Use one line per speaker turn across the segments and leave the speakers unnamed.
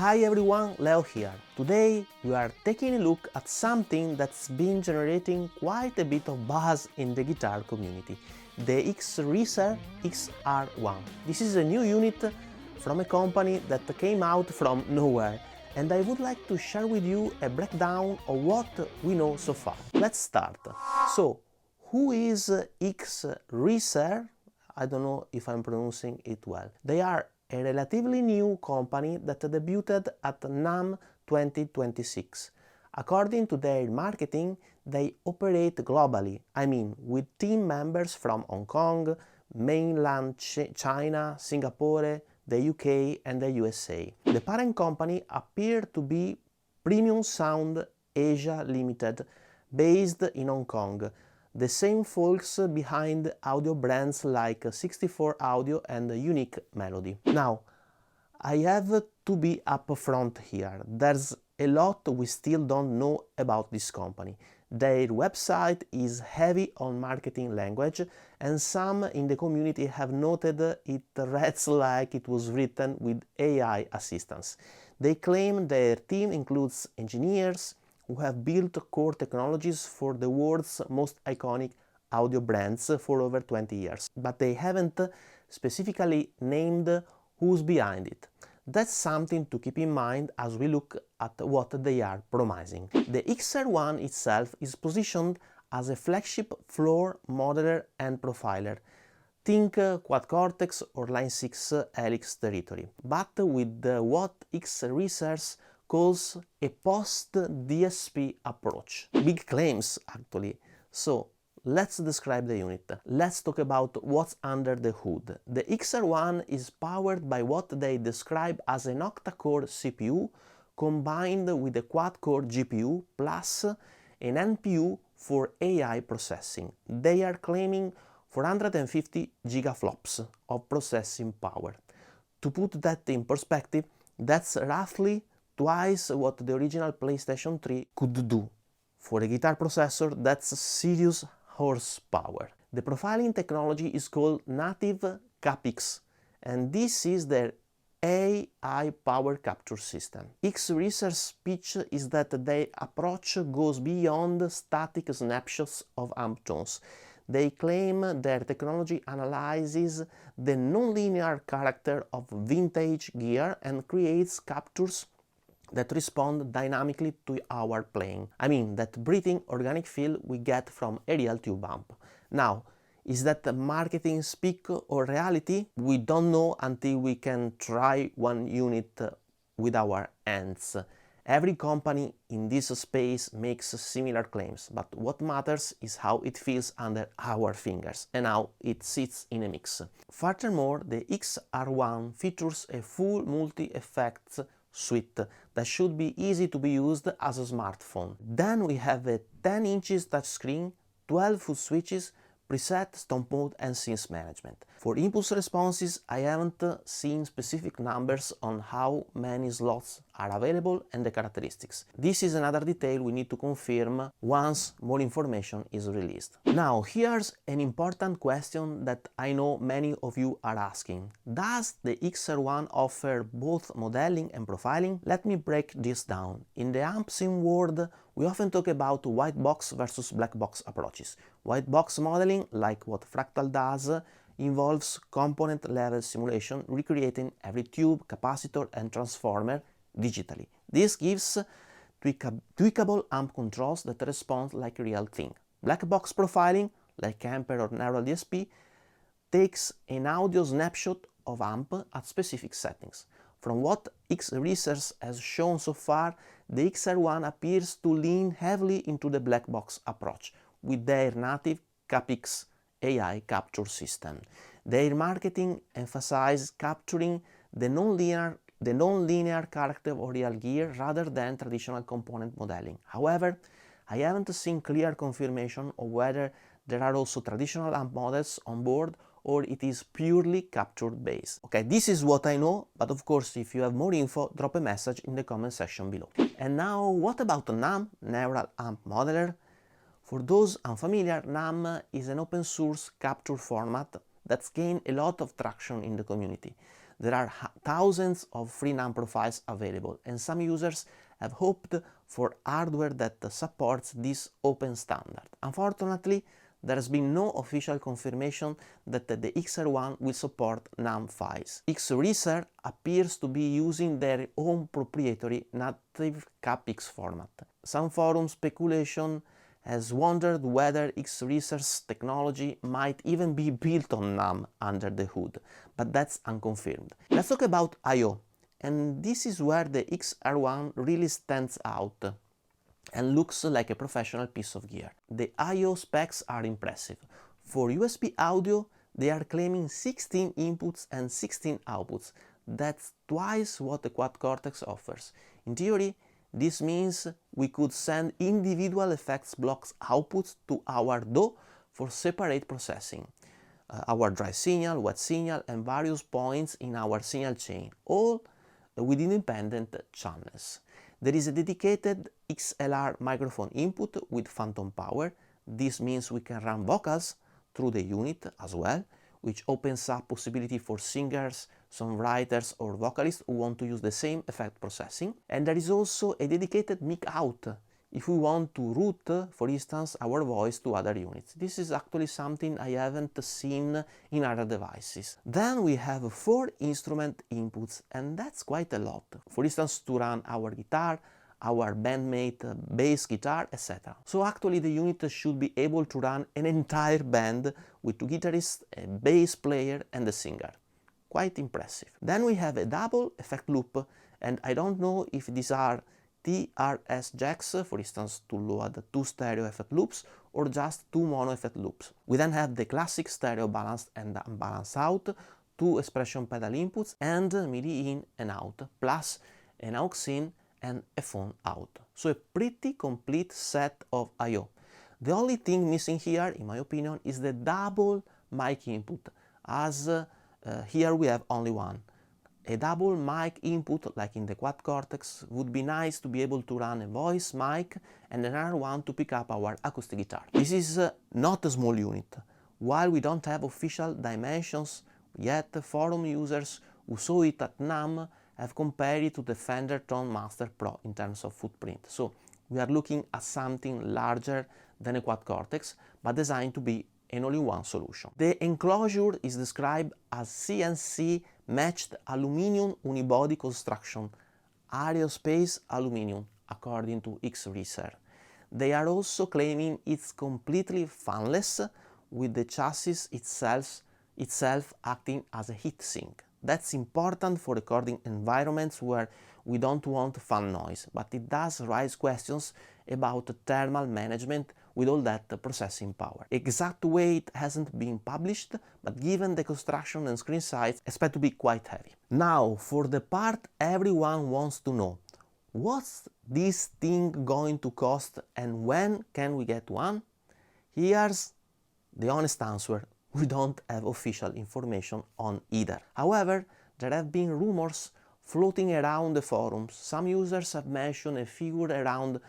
Hi everyone, Leo here. Today we are taking a look at something that's been generating quite a bit of buzz in the guitar community, the XRecer XR1. This is a new unit from a company that came out from nowhere, and I would like to share with you a breakdown of what we know so far. Let's start. So, who is XRecer? I don't know if I'm pronouncing it well. They are a relatively new company that debuted at NAMM 2026. According to their marketing, they operate globally, with team members from Hong Kong, mainland China, Singapore, the UK and the USA. The parent company appeared to be Premium Sound Asia Limited, based in Hong Kong, the same folks behind audio brands like 64 Audio and Unique Melody. Now, I have to be upfront here. There's a lot we still don't know about this company. Their website is heavy on marketing language, and some in the community have noted it reads like it was written with AI assistance. They claim their team includes engineers who have built core technologies for the world's most iconic audio brands for over 20 years, but they haven't specifically named who's behind it. That's something to keep in mind as we look at what they are promising. The XR1 itself is positioned as a flagship floor modeler and profiler. Think Quad Cortex or Line 6 Helix territory, but with what XRecer calls a post-DSP approach. Big claims, actually. So, let's describe the unit. Let's talk about what's under the hood. The XR1 is powered by what they describe as an octa-core CPU combined with a quad-core GPU plus an NPU for AI processing. They are claiming 450 gigaflops of processing power. To put that in perspective, that's roughly twice what the original PlayStation 3 could do. For a guitar processor, that's serious horsepower. The profiling technology is called native CapX, and this is their AI power capture system. XRecer's pitch is that their approach goes beyond static snapshots of amp tones. They claim their technology analyzes the nonlinear character of vintage gear and creates captures that respond dynamically to our playing. That breathing organic feel we get from a real tube amp. Now, is that marketing speak or reality? We don't know until we can try one unit with our hands. Every company in this space makes similar claims, but what matters is how it feels under our fingers and how it sits in a mix. Furthermore, the XR1 features a full multi-effects suite that should be easy to be used as a smartphone. Then we have a 10 inches touchscreen, 12 foot switches, preset, stomp mode and synth management. For impulse responses, I haven't seen specific numbers on how many slots are available and the characteristics. This is another detail we need to confirm once more information is released. Now, here's an important question that I know many of you are asking. Does the XR1 offer both modeling and profiling? Let me break this down. In the amp sim world, we often talk about white box versus black box approaches. White box modeling, like what Fractal does, involves component-level simulation, recreating every tube, capacitor and transformer digitally. This gives tweakable amp controls that respond like a real thing. Black box profiling, like Ampere or Neural DSP, takes an audio snapshot of amp at specific settings. From what XRecer has shown so far, the XR1 appears to lean heavily into the black box approach with their native CapX AI capture system. Their marketing emphasizes capturing the non-linear character of real gear rather than traditional component modeling. However, I haven't seen clear confirmation of whether there are also traditional amp models on board or it is purely captured based. Okay, this is what I know, but of course if you have more info, drop a message in the comment section below. And now, what about NAMM, Neural Amp Modeler? For those unfamiliar, NAMM is an open source capture format that's gained a lot of traction in the community. There are thousands of free NAM profiles available, and some users have hoped for hardware that supports this open standard. Unfortunately, there has been no official confirmation that the XR1 will support NAM files. XRecer appears to be using their own proprietary native CapX format. Some forum speculation has wondered whether XRecer's technology might even be built on NAM under the hood, but that's unconfirmed. Let's talk about I/O, and this is where the XR1 really stands out and looks like a professional piece of gear. The I/O specs are impressive. For USB audio, they are claiming 16 inputs and 16 outputs. That's twice what the Quad Cortex offers. In theory, this means we could send individual effects blocks outputs to our DAW for separate processing. Our dry signal, wet signal, and various points in our signal chain, all with independent channels. There is a dedicated XLR microphone input with phantom power. This means we can run vocals through the unit as well, which opens up possibility for singers, songwriters or vocalists who want to use the same effect processing. And there is also a dedicated mic out if we want to route, for instance, our voice to other units. This is actually something I haven't seen in other devices. Then we have 4 instrument inputs, and that's quite a lot. For instance, to run our guitar, our bandmate bass guitar, etc. So actually the unit should be able to run an entire band with 2 guitarists, a bass player and a singer. Quite impressive. Then we have a double effect loop, and I don't know if these are TRS jacks, for instance, to load 2 stereo effect loops or just 2 mono effect loops. We then have the classic stereo balanced and unbalanced out, 2 expression pedal inputs and MIDI in and out, plus an aux in and a phone out. So a pretty complete set of I/O. The only thing missing here, in my opinion, is the double mic input, as here we have only one. A double mic input, like in the Quad Cortex, would be nice to be able to run a voice mic and another one to pick up our acoustic guitar. This is not a small unit. While we don't have official dimensions yet, forum users who saw it at NAMM have compared it to the Fender Tone Master Pro in terms of footprint. So we are looking at something larger than a Quad Cortex, but designed to be an all-in-one solution. The enclosure is described as CNC matched aluminum unibody construction, aerospace aluminum, according to XRecer. They are also claiming it's completely fanless, with the chassis itself acting as a heatsink. That's important for recording environments where we don't want fan noise, but it does raise questions about thermal management with all that processing power. Exact weight hasn't been published, but given the construction and screen size, expect to be quite heavy. Now, for the part everyone wants to know, what's this thing going to cost and when can we get one? Here's the honest answer. We don't have official information on either. However, there have been rumors floating around the forums. Some users have mentioned a figure around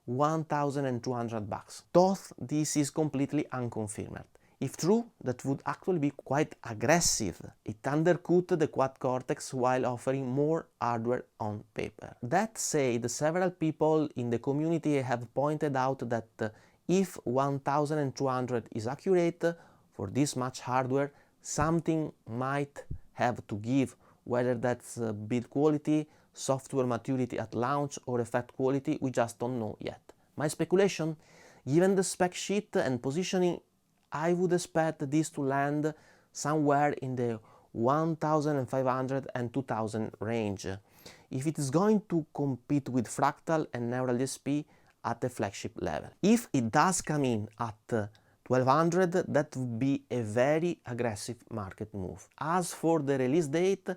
$1,200. Though this is completely unconfirmed. If true, that would actually be quite aggressive. It undercut the Quad Cortex while offering more hardware on paper. That said, several people in the community have pointed out that if 1,200 is accurate, for this much hardware, something might have to give, whether that's build quality, software maturity at launch, or effect quality, we just don't know yet. My speculation, given the spec sheet and positioning, I would expect this to land somewhere in the 1,500 and 2,000 range, if it is going to compete with Fractal and Neural DSP at the flagship level. If it does come in at 1,200, that would be a very aggressive market move. As for the release date,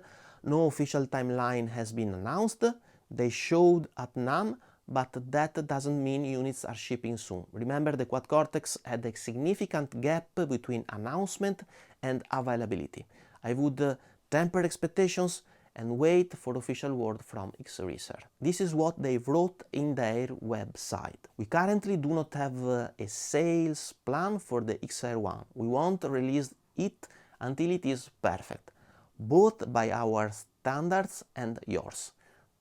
no official timeline has been announced. They showed at NAMM, but that doesn't mean units are shipping soon. Remember, the Quad Cortex had a significant gap between announcement and availability. I would temper expectations and wait for official word from XRecer. This is what they wrote in their website. We currently do not have a sales plan for the XR1. We won't release it until it is perfect. both by our standards and yours.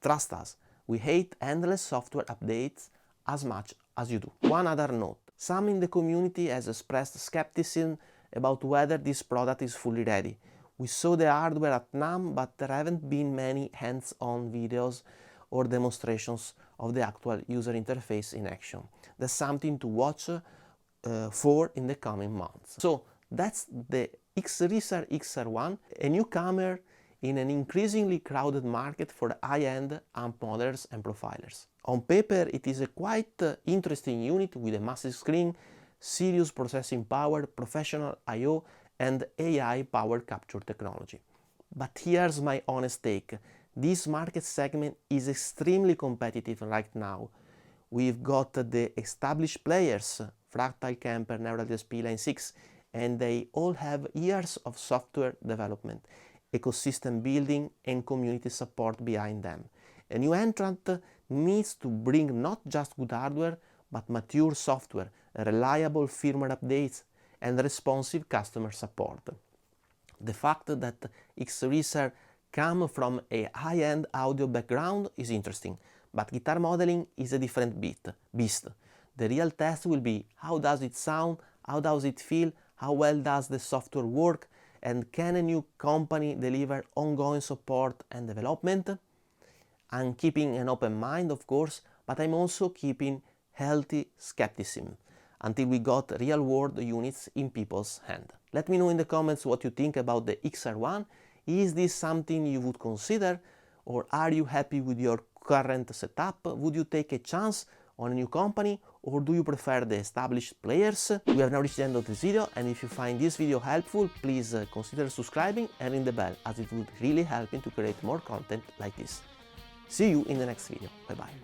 Trust us, we hate endless software updates as much as you do. One other note, some in the community has expressed skepticism about whether this product is fully ready. We saw the hardware at NAMM, but there haven't been many hands-on videos or demonstrations of the actual user interface in action. That's something to watch for in the coming months. So that's the XRecer XR1, a newcomer in an increasingly crowded market for high-end amp modelers and profilers. On paper, it is a quite interesting unit with a massive screen, serious processing power, professional I/O, and AI power capture technology. But here's my honest take. This market segment is extremely competitive right now. We've got the established players, Fractal Camper, Neural DSP, Line 6, and they all have years of software development, ecosystem building, and community support behind them. A new entrant needs to bring not just good hardware, but mature software, reliable firmware updates, and responsive customer support. The fact that XRecer comes from a high-end audio background is interesting, but guitar modeling is a different beast. The real test will be how does it sound, how does it feel, how well does the software work, and can a new company deliver ongoing support and development? I'm keeping an open mind, of course, but I'm also keeping healthy skepticism until we got real-world units in people's hand. Let me know in the comments what you think about the XR1. Is this something you would consider, or are you happy with your current setup? Would you take a chance on a new company, or do you prefer the established players? We have now reached the end of this video, and if you find this video helpful, please consider subscribing and ring the bell, as it would really help me to create more content like this. See you in the next video. Bye bye.